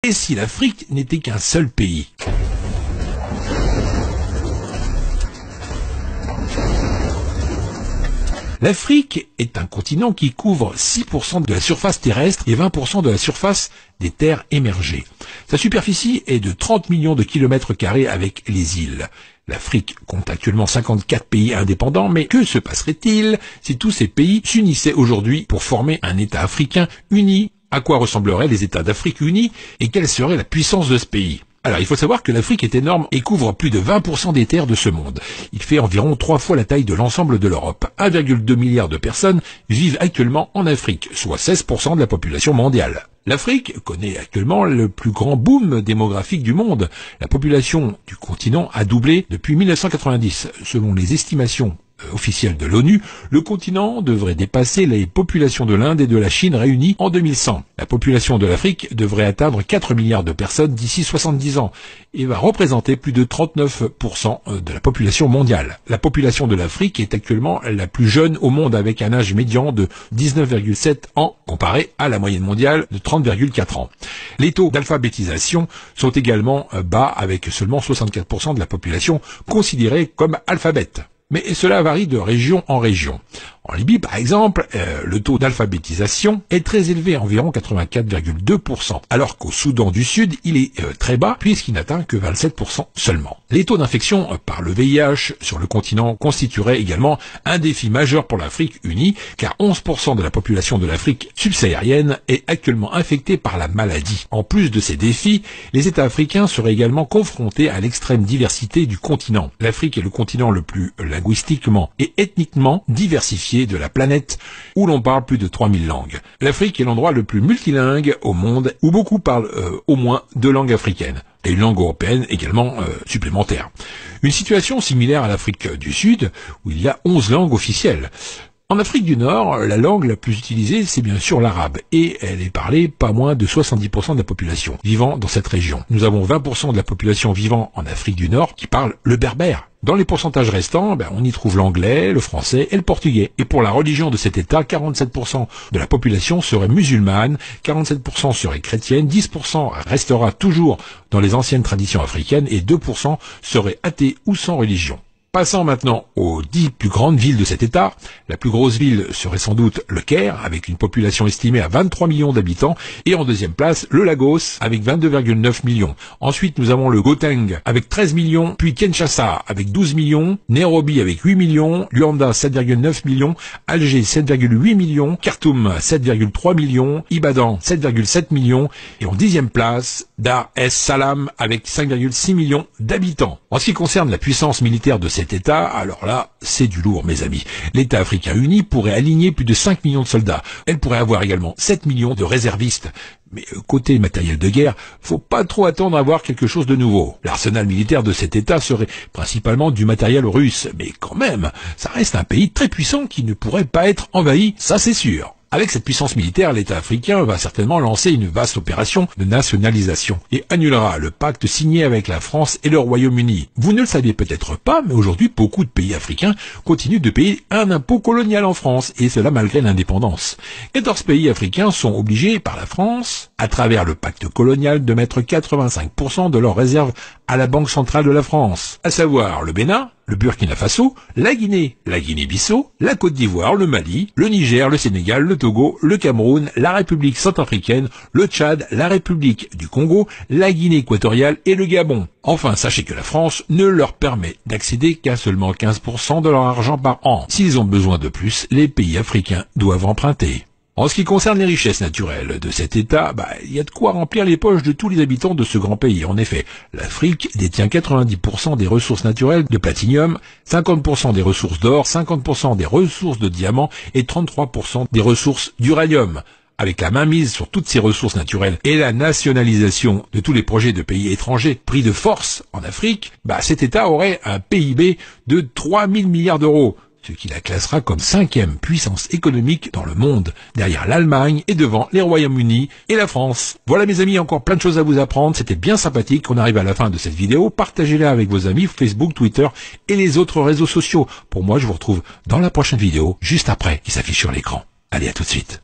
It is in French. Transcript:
Et si l'Afrique n'était qu'un seul pays? L'Afrique est un continent qui couvre 6% de la surface terrestre et 20% de la surface des terres émergées. Sa superficie est de 30 millions de kilomètres carrés avec les îles. L'Afrique compte actuellement 54 pays indépendants, mais que se passerait-il si tous ces pays s'unissaient aujourd'hui pour former un État africain uni? À quoi ressembleraient les États d'Afrique unis et quelle serait la puissance de ce pays? Alors, il faut savoir que l'Afrique est énorme et couvre plus de 20% des terres de ce monde. Il fait environ 3 fois la taille de l'ensemble de l'Europe. 1,2 milliard de personnes vivent actuellement en Afrique, soit 16% de la population mondiale. L'Afrique connaît actuellement le plus grand boom démographique du monde. La population du continent a doublé depuis 1990. Selon les estimations officielle de l'ONU, le continent devrait dépasser les populations de l'Inde et de la Chine réunies en 2100. La population de l'Afrique devrait atteindre 4 milliards de personnes d'ici 70 ans et va représenter plus de 39% de la population mondiale. La population de l'Afrique est actuellement la plus jeune au monde avec un âge médian de 19,7 ans comparé à la moyenne mondiale de 30,4 ans. Les taux d'alphabétisation sont également bas avec seulement 64% de la population considérée comme alphabète. Mais cela varie de région en région. En Libye, par exemple, le taux d'alphabétisation est très élevé, environ 84,2%, alors qu'au Soudan du Sud, il est très bas, puisqu'il n'atteint que 27% seulement. Les taux d'infection par le VIH sur le continent constitueraient également un défi majeur pour l'Afrique unie, car 11% de la population de l'Afrique subsaharienne est actuellement infectée par la maladie. En plus de ces défis, les États africains seraient également confrontés à l'extrême diversité du continent. L'Afrique est le continent le plus linguistiquement et ethniquement diversifié de la planète, où l'on parle plus de 3000 langues. L'Afrique est l'endroit le plus multilingue au monde, où beaucoup parlent au moins 2 langues africaines, et une langue européenne également supplémentaire. Une situation similaire à l'Afrique du Sud, où il y a 11 langues officielles. En Afrique du Nord, la langue la plus utilisée, c'est bien sûr l'arabe, et elle est parlée pas moins de 70% de la population vivant dans cette région. Nous avons 20% de la population vivant en Afrique du Nord qui parle le berbère. Dans les pourcentages restants, on y trouve l'anglais, le français et le portugais. Et pour la religion de cet État, 47% de la population serait musulmane, 47% serait chrétienne, 10% restera toujours dans les anciennes traditions africaines et 2% seraient athées ou sans religion. Passons maintenant aux 10 plus grandes villes de cet État. La plus grosse ville serait sans doute le Caire, avec une population estimée à 23 millions d'habitants. Et en deuxième place, le Lagos, avec 22,9 millions. Ensuite, nous avons le Gauteng, avec 13 millions, puis Kinshasa, avec 12 millions, Nairobi, avec 8 millions, Luanda, 7,9 millions, Alger, 7,8 millions, Khartoum, 7,3 millions, Ibadan, 7,7 millions, et en 10e place, Dar es Salaam, avec 5,6 millions d'habitants. En ce qui concerne la puissance militaire de cet État, alors là, c'est du lourd, mes amis. L'État africain uni pourrait aligner plus de 5 millions de soldats. Elle pourrait avoir également 7 millions de réservistes. Mais côté matériel de guerre, faut pas trop attendre à voir quelque chose de nouveau. L'arsenal militaire de cet État serait principalement du matériel russe. Mais quand même, ça reste un pays très puissant qui ne pourrait pas être envahi, ça c'est sûr. Avec cette puissance militaire, l'État africain va certainement lancer une vaste opération de nationalisation et annulera le pacte signé avec la France et le Royaume-Uni. Vous ne le saviez peut-être pas, mais aujourd'hui, beaucoup de pays africains continuent de payer un impôt colonial en France, et cela malgré l'indépendance. 14 pays africains sont obligés par la France, à travers le pacte colonial, de mettre 85% de leurs réserves à la Banque centrale de la France, à savoir le Bénin, le Burkina Faso, la Guinée-Bissau, la Côte d'Ivoire, le Mali, le Niger, le Sénégal, le Togo, le Cameroun, la République centrafricaine, le Tchad, la République du Congo, la Guinée équatoriale et le Gabon. Enfin, sachez que la France ne leur permet d'accéder qu'à seulement 15% de leur argent par an. S'ils ont besoin de plus, les pays africains doivent emprunter. En ce qui concerne les richesses naturelles de cet État, il y a de quoi remplir les poches de tous les habitants de ce grand pays. En effet, l'Afrique détient 90% des ressources naturelles de platinium, 50% des ressources d'or, 50% des ressources de diamants et 33% des ressources d'uranium. Avec la mainmise sur toutes ces ressources naturelles et la nationalisation de tous les projets de pays étrangers pris de force en Afrique, cet État aurait un PIB de 3000 milliards d'euros. Ce qui la classera comme 5e puissance économique dans le monde, derrière l'Allemagne et devant les Royaumes-Unis et la France. Voilà mes amis, encore plein de choses à vous apprendre, c'était bien sympathique. On arrive à la fin de cette vidéo, partagez-la avec vos amis Facebook, Twitter et les autres réseaux sociaux. Pour moi, je vous retrouve dans la prochaine vidéo, juste après, qui s'affiche sur l'écran. Allez, à tout de suite.